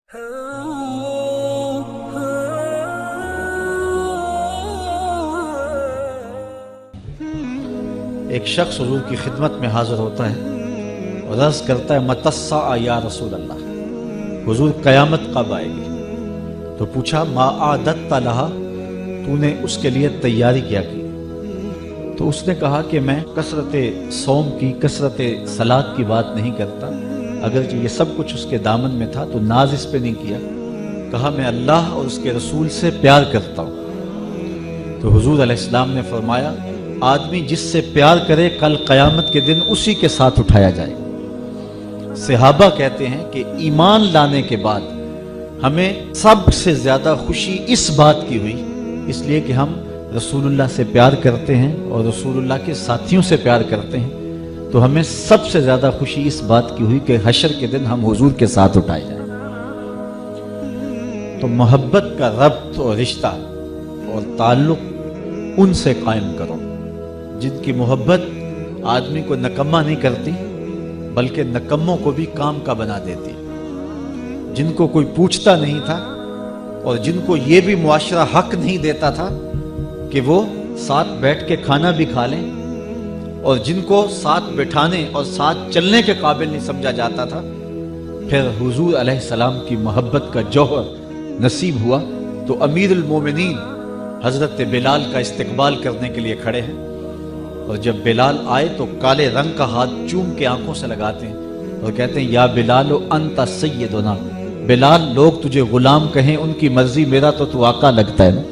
ایک شخص حضور کی خدمت میں حاضر ہوتا ہے اور عرض کرتا ہے متسع یا رسول اللہ، حضور قیامت کب آئے گی؟ تو پوچھا ما اعددت لہا، تو نے اس کے لیے تیاری کیا کی؟ تو اس نے کہا کہ میں کثرت صوم کی، کثرت صلاۃ کی بات نہیں کرتا، اگرچہ یہ سب کچھ اس کے دامن میں تھا تو ناز اس پہ نہیں کیا، کہا میں اللہ اور اس کے رسول سے پیار کرتا ہوں۔ تو حضور علیہ السلام نے فرمایا آدمی جس سے پیار کرے کل قیامت کے دن اسی کے ساتھ اٹھایا جائے۔ صحابہ کہتے ہیں کہ ایمان لانے کے بعد ہمیں سب سے زیادہ خوشی اس بات کی ہوئی، اس لیے کہ ہم رسول اللہ سے پیار کرتے ہیں اور رسول اللہ کے ساتھیوں سے پیار کرتے ہیں، تو ہمیں سب سے زیادہ خوشی اس بات کی ہوئی کہ حشر کے دن ہم حضور کے ساتھ اٹھائے جائیں۔ تو محبت کا ربط اور رشتہ اور تعلق ان سے قائم کرو جن کی محبت آدمی کو نکمہ نہیں کرتی بلکہ نکموں کو بھی کام کا بنا دیتی، جن کو کوئی پوچھتا نہیں تھا اور جن کو یہ بھی معاشرہ حق نہیں دیتا تھا کہ وہ ساتھ بیٹھ کے کھانا بھی کھا لیں، اور جن کو ساتھ بٹھانے اور ساتھ چلنے کے قابل نہیں سمجھا جاتا تھا، پھر حضور علیہ السلام کی محبت کا جوہر نصیب ہوا تو امیر المومنین حضرت بلال کا استقبال کرنے کے لیے کھڑے ہیں، اور جب بلال آئے تو کالے رنگ کا ہاتھ چوم کے آنکھوں سے لگاتے ہیں اور کہتے ہیں یا بلال انت سیدنا، بلال لوگ تجھے غلام کہیں ان کی مرضی، میرا تو آقا لگتا ہے نا۔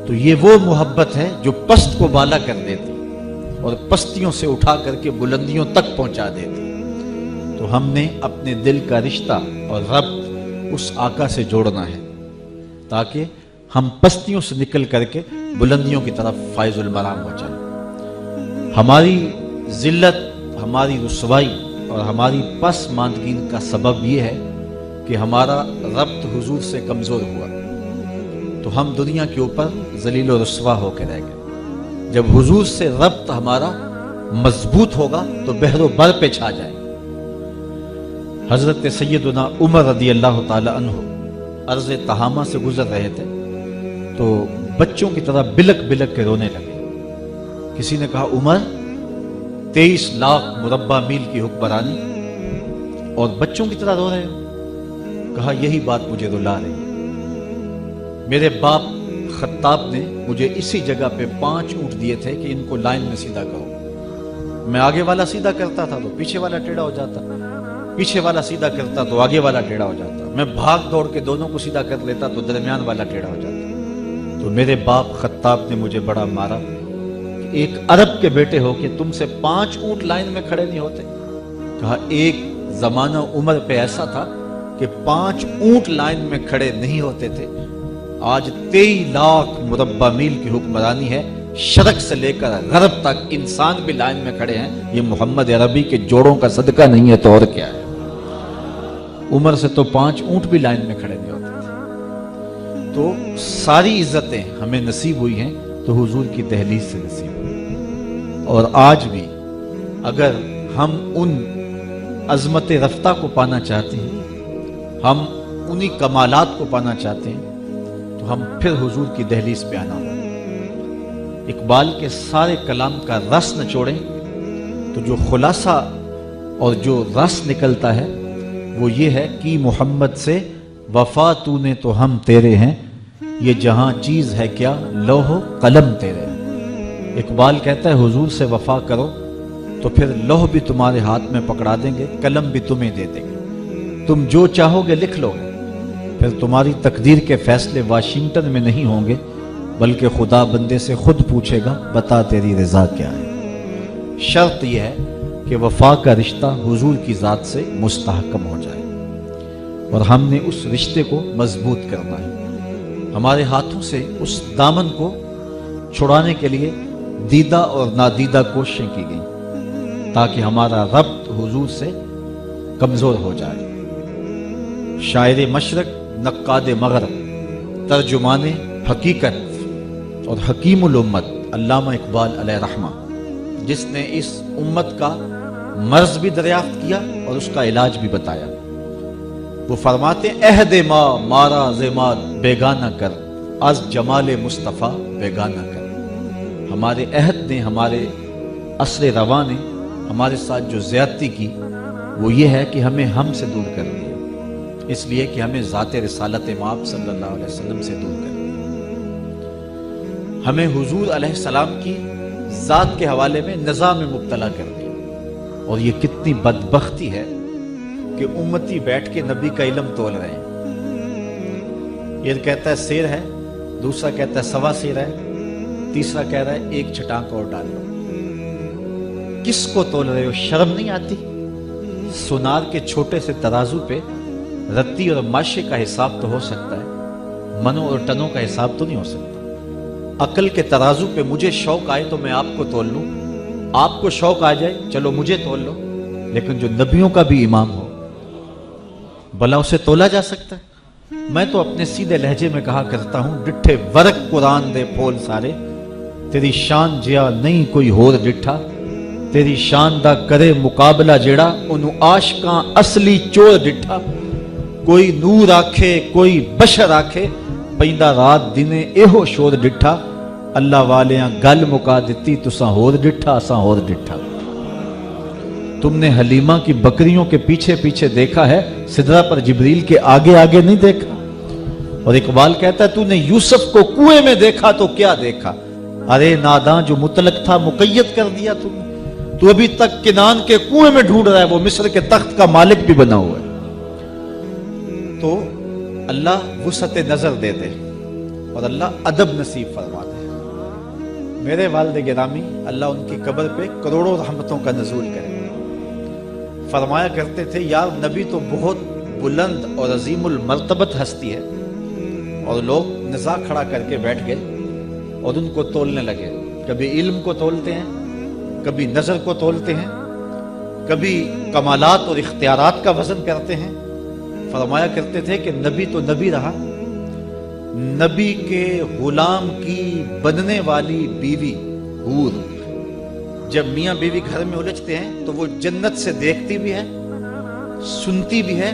تو یہ وہ محبت ہے جو پست کو بالا کر دیتی اور پستیوں سے اٹھا کر کے بلندیوں تک پہنچا دیتی۔ تو ہم نے اپنے دل کا رشتہ اور ربط اس آقا سے جوڑنا ہے تاکہ ہم پستیوں سے نکل کر کے بلندیوں کی طرف فائز المرام ہو جائیں۔ ہماری ذلت، ہماری رسوائی اور ہماری پسماندگی کا سبب یہ ہے کہ ہمارا ربط حضور سے کمزور ہوا، تو ہم دنیا کے اوپر ذلیل و رسوا ہو کے رہ گئے۔ جب حضور سے ربط ہمارا مضبوط ہوگا تو بحر و بر پہ چھا جائے۔ حضرت سیدنا عمر رضی اللہ تعالی عنہ عرض تہامہ سے گزر رہے تھے تو بچوں کی طرح بلک بلک کے رونے لگے۔ کسی نے کہا عمر 23 لاکھ مربع میل کی حکمرانی اور بچوں کی طرح رو رہے ہو؟ کہا یہی بات مجھے رلا رہی ہے، میرے باپ خطاب نے مجھے اسی جگہ پہ 5 اونٹ دیے تھے کہ ان کو لائن میں سیدھا کرو، میں آگے والا سیدھا کرتا تھا تو پیچھے والا ٹیڑھا ہو جاتا، پیچھے والا سیدھا کرتا تو آگے والا ٹیڑھا ہو جاتا، میں بھاگ دوڑ کے دونوں کو سیدھا کر لیتا تو درمیان والا ٹیڑھا ہو جاتا۔ تو میرے باپ خطاب نے مجھے بڑا مارا کہ ایک عرب کے بیٹے ہو کہ تم سے 5 اونٹ لائن میں کھڑے نہیں ہوتے۔ کہا ایک زمانہ عمر پہ ایسا تھا کہ 5 اونٹ لائن میں کھڑے نہیں ہوتے تھے، آج 23 لاکھ مربع میل کی حکمرانی ہے، شرق سے لے کر غرب تک انسان بھی لائن میں کھڑے ہیں، یہ محمد عربی کے جوڑوں کا صدقہ نہیں ہے تو اور کیا ہے؟ عمر سے تو 5 اونٹ بھی لائن میں کھڑے نہیں ہوتے تھے۔ تو ساری عزتیں ہمیں نصیب ہوئی ہیں تو حضور کی دہلیز سے نصیب ہوئی، اور آج بھی اگر ہم ان عظمت رفتہ کو پانا چاہتے ہیں، ہم انہی کمالات کو پانا چاہتے ہیں، تو ہم پھر حضور کی دہلیز پہ آنا ہوگا۔ اقبال کے سارے کلام کا رس نچوڑیں تو جو خلاصہ اور جو رس نکلتا ہے وہ یہ ہے کہ محمد سے وفا تو نے تو ہم تیرے ہیں، یہ جہاں چیز ہے کیا لوح و قلم تیرے ہیں۔ اقبال کہتا ہے حضور سے وفا کرو تو پھر لوح بھی تمہارے ہاتھ میں پکڑا دیں گے، قلم بھی تمہیں دے دیں گے، تم جو چاہو گے لکھ لو گے، پھر تمہاری تقدیر کے فیصلے واشنگٹن میں نہیں ہوں گے بلکہ خدا بندے سے خود پوچھے گا بتا تیری رضا کیا ہے۔ شرط یہ ہے کہ وفا کا رشتہ حضور کی ذات سے مستحکم ہو جائے، اور ہم نے اس رشتے کو مضبوط کرنا ہے۔ ہمارے ہاتھوں سے اس دامن کو چھڑانے کے لیے دیدہ اور نادیدہ کوششیں کی گئیں تاکہ ہمارا ربط حضور سے کمزور ہو جائے۔ شاعر مشرق، نقاد مغرب، ترجمان حقیقت اور حکیم الامت علامہ اقبال علیہ رحمہ، جس نے اس امت کا مرض بھی دریافت کیا اور اس کا علاج بھی بتایا، وہ فرماتے ہیں عہد ما مارا زماد بیگانہ کر از جمال مصطفیٰ بیگانہ کر. ہمارے عہد نے، ہمارے عصر رواں نے ہمارے ساتھ جو زیادتی کی وہ یہ ہے کہ ہمیں ہم سے دور کر دیا، اس لیے کہ ہمیں ذات رسالت مآب صلی اللہ علیہ وسلم سے دور کر دیا. ہمیں حضور علیہ السلام کی ذات کے حوالے میں نزاع میں مبتلا کر دیا. اور یہ کتنی بدبختی ہے کہ امتی بیٹھ کے نبی کا علم تول رہے ہیں. یہ کہتا ہے سیر ہے، دوسرا کہتا ہے سوا سیر ہے، تیسرا کہہ رہا ہے ایک چھٹانک اور ڈال لو. کس کو تول رہے ہو؟ شرم نہیں آتی؟ سونار کے چھوٹے سے ترازو پہ رتی اور ماشے کا حساب تو ہو سکتا ہے، منوں اور ٹنوں کا حساب تو نہیں ہو سکتا. عقل کے ترازو پہ مجھے شوق آئے تو میں آپ کو تول لوں، آپ کو شوق آ جائے چلو مجھے تول لو، لیکن جو نبیوں کا بھی امام ہو بھلا اسے تولا جا سکتا ہے؟ میں تو اپنے سیدھے لہجے میں کہا کرتا ہوں ڈٹھے ورق قرآن دے پھول سارے، تیری شان جیا نہیں کوئی ہور ڈٹھا، تیری شان دا کرے مقابلہ جیڑا انہوں عاشقاں اصلی چور ڈٹھا. کوئی نور آکھے کوئی بشر آکھے پیندا رات دنے ایہو شور ڈٹھا، اللہ والیاں گل مکا دیتی تساں ہور ڈٹھا اساں ہور ڈٹھا. تم نے حلیمہ کی بکریوں کے پیچھے پیچھے دیکھا ہے، سدرہ پر جبریل کے آگے آگے نہیں دیکھا. اور اقبال کہتا ہے تو نے یوسف کو کنویں میں دیکھا تو کیا دیکھا، ارے ناداں جو مطلق تھا مقید کر دیا تم نے. تو ابھی تک کنان کے کنویں میں ڈھونڈ رہا ہے، وہ مصر کے تخت کا مالک بھی بنا ہوا ہے. تو اللہ وسعت نظر دے دے اور اللہ ادب نصیب فرما دے. میرے والد گرامی اللہ ان کی قبر پہ کروڑوں رحمتوں کا نزول کرے. فرمایا کرتے تھے یار نبی تو بہت بلند اور عظیم المرتبت ہستی ہے، اور لوگ نزاع کھڑا کر کے بیٹھ گئے اور ان کو تولنے لگے. کبھی علم کو تولتے ہیں، کبھی نظر کو تولتے ہیں، کبھی کمالات اور اختیارات کا وزن کرتے ہیں. فرمایا کرتے تھے کہ نبی تو نبی رہا، نبی کے غلام کی بننے والی بیوی حور جب میاں بیوی گھر میں الجھتے ہیں تو وہ جنت سے دیکھتی بھی ہے، سنتی بھی ہے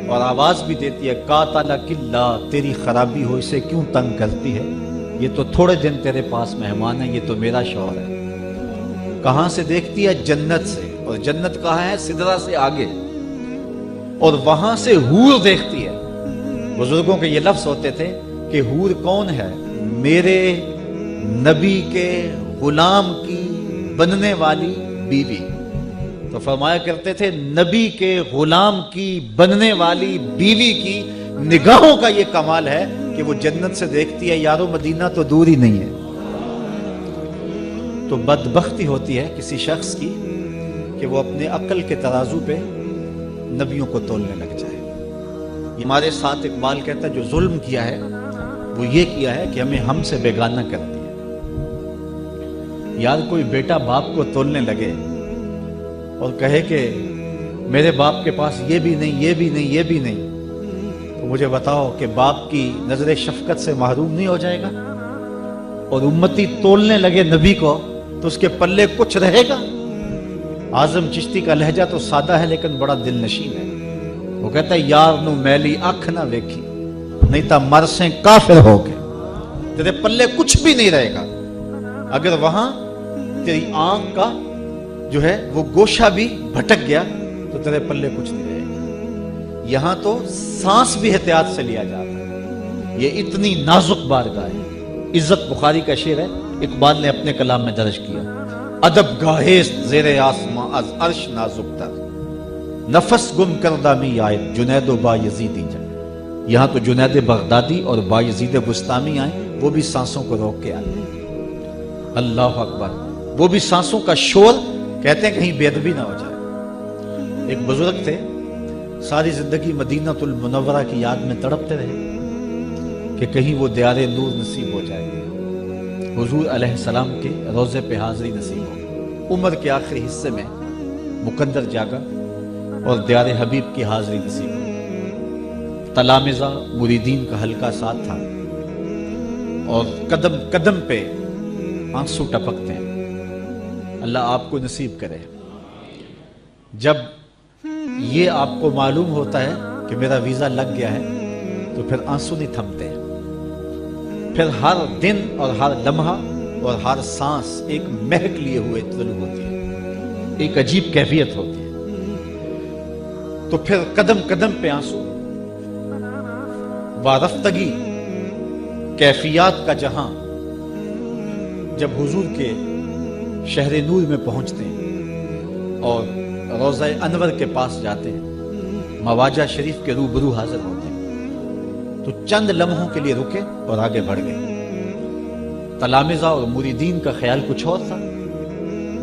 اور آواز بھی دیتی ہے قاتل کلا تیری خرابی ہو اسے کیوں تنگ کرتی ہے، یہ تو تھوڑے دن تیرے پاس مہمان ہے، یہ تو میرا شوہر ہے. کہاں سے دیکھتی ہے؟ جنت سے. اور جنت کہاں ہے؟ سدرہ سے آگے. اور وہاں سے حور دیکھتی ہے. بزرگوں کے یہ لفظ ہوتے تھے کہ حور کون ہے؟ میرے نبی کے غلام کی بننے والی بیوی. تو فرمایا کرتے تھے نبی کے غلام کی بننے والی بیوی کی نگاہوں کا یہ کمال ہے کہ وہ جنت سے دیکھتی ہے. یارو مدینہ تو دور ہی نہیں ہے. تو بدبختی ہوتی ہے کسی شخص کی کہ وہ اپنے عقل کے ترازو پہ نبیوں کو تولنے لگ جائے. ہمارے ساتھ اقبال کہتا ہے جو ظلم کیا ہے وہ یہ کیا ہے کہ ہمیں ہم سے بیگانہ کر دیا. یار کوئی بیٹا باپ کو تولنے لگے اور کہے کہ میرے باپ کے پاس یہ بھی نہیں یہ بھی نہیں یہ بھی نہیں، تو مجھے بتاؤ کہ باپ کی نظر شفقت سے محروم نہیں ہو جائے گا؟ اور امتی تولنے لگے نبی کو تو اس کے پلے کچھ رہے گا؟ اعظم چشتی کا لہجہ تو سادہ ہے لیکن بڑا دل نشین ہے. وہ کہتا ہے یار نو میلی اکھ نہ ویکھی نہیں تا مرسیں کافر ہو گئے. تیرے پلے کچھ بھی نہیں رہے گا اگر وہاں تیری آنکھ کا جو ہے وہ گوشہ بھی بھٹک گیا تو تیرے پلے کچھ نہیں رہے گا. یہاں تو سانس بھی احتیاط سے لیا جاتا ہے. یہ اتنی نازک بارگاہ ہے. عزت بخاری کا شعر ہے، اقبال نے اپنے کلام میں درج کیا. ادب گاہیست زیر آسماں از عرش نازک تر، نفس گم کردہ می آئے جنید و با یزیدی جا. یہاں تو جنید بغدادی اور با یزید بستامی آئے، وہ بھی سانسوں کو روک کے آئے. اللہ اکبر. وہ بھی سانسوں کا شور، کہتے ہیں کہیں بے ادبی نہ ہو جائے. ایک بزرگ تھے ساری زندگی مدینہ المنورہ کی یاد میں تڑپتے رہے کہ کہیں وہ دیار نور نصیب ہو جائے، حضور علیہ السلام کے روضے پہ حاضری نصیب ہو. عمر کے آخری حصے میں مقدر جاگا اور دیار حبیب کی حاضری نصیب ہو. تلامذہ مریدین کا حلقہ ساتھ تھا اور قدم قدم پہ آنسو ٹپکتے ہیں. اللہ آپ کو نصیب کرے. جب یہ آپ کو معلوم ہوتا ہے کہ میرا ویزا لگ گیا ہے تو پھر آنسو نہیں تھمتے ہیں، پھر ہر دن اور ہر لمحہ اور ہر سانس ایک مہک لیے ہوئے طلوع ہوتی ہے، ایک عجیب کیفیت ہوتی ہے۔ تو پھر قدم قدم پہ آنسو، وارفتگی، کیفیات کا جہاں۔ جب حضور کے شہر نور میں پہنچتے ہیں اور روضہ انور کے پاس جاتے ہیں، مواجہ شریف کے روبرو حاضر ہوتے ہیں، تو چند لمحوں کے لیے رکے اور آگے بڑھ گئے۔ تلامذہ اور مریدین کا خیال کچھ اور تھا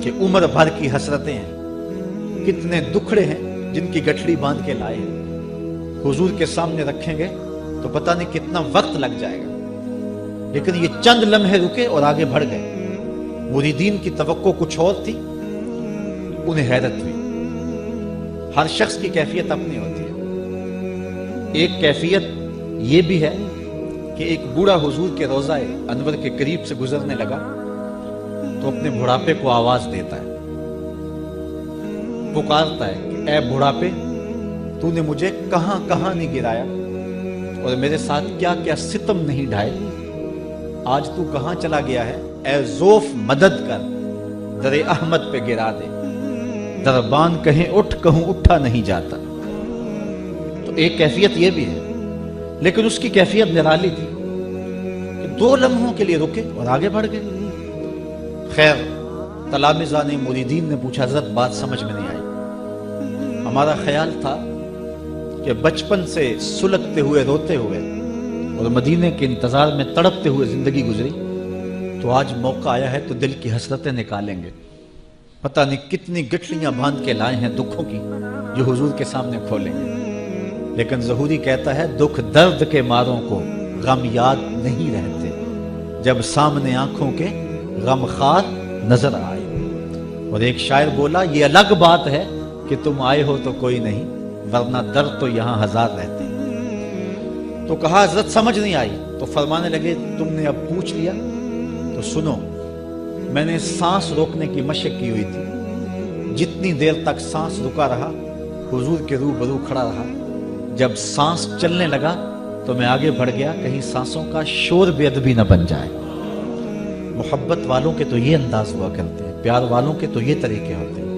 کہ عمر بھر کی حسرتیں ہیں، کتنے دکھڑے ہیں جن کی گٹھڑی باندھ کے لائے ہیں، حضور کے سامنے رکھیں گے تو پتہ نہیں کتنا وقت لگ جائے گا، لیکن یہ چند لمحے رکے اور آگے بڑھ گئے۔ مریدین کی توقع کچھ اور تھی، انہیں حیرت ہوئی۔ ہر شخص کی کیفیت اپنی ہوتی ہے۔ ایک کیفیت یہ بھی ہے کہ ایک بوڑھا حضور کے روضہ انور کے قریب سے گزرنے لگا تو اپنے بڑھاپے کو آواز دیتا ہے، پکارتا ہے کہ اے بڑھاپے، تو نے مجھے کہاں کہاں نہیں گرایا اور میرے ساتھ کیا کیا ستم نہیں ڈھائے، آج تو کہاں چلا گیا ہے؟ اے ذوف مدد کر، در احمد پہ گرا دے، دربان کہیں اٹھ کہوں اٹھا نہیں جاتا۔ تو ایک کیفیت یہ بھی ہے، لیکن اس کی کیفیت نرالی تھی کہ 2 لمحوں کے لیے رکے اور آگے بڑھ گئے۔ خیر، تلامذہ نے، مریدین نے پوچھا، حضرت بات سمجھ میں نہیں آئی، ہمارا خیال تھا کہ بچپن سے سلگتے ہوئے، روتے ہوئے اور مدینے کے انتظار میں تڑپتے ہوئے زندگی گزری، تو آج موقع آیا ہے تو دل کی حسرتیں نکالیں گے، پتہ نہیں کتنی گٹھلیاں باندھ کے لائے ہیں دکھوں کی جو حضور کے سامنے کھولیں گے۔ لیکن ظہوری کہتا ہے، دکھ درد کے ماروں کو غم یاد نہیں رہتے، جب سامنے آنکھوں کے غم خار نظر آئے۔ اور ایک شاعر بولا، یہ الگ بات ہے کہ تم آئے ہو تو کوئی نہیں، ورنہ درد تو یہاں ہزار رہتے ہیں۔ تو کہا حضرت سمجھ نہیں آئی، تو فرمانے لگے، تم نے اب پوچھ لیا تو سنو، میں نے سانس روکنے کی مشق کی ہوئی تھی، جتنی دیر تک سانس رکا رہا حضور کے روبرو کھڑا رہا، جب سانس چلنے لگا تو میں آگے بڑھ گیا، کہیں سانسوں کا شور بے ادبی نہ بن جائے۔ محبت والوں کے تو یہ انداز ہوا کرتے ہیں، پیار والوں کے تو یہ طریقے ہوتے ہیں۔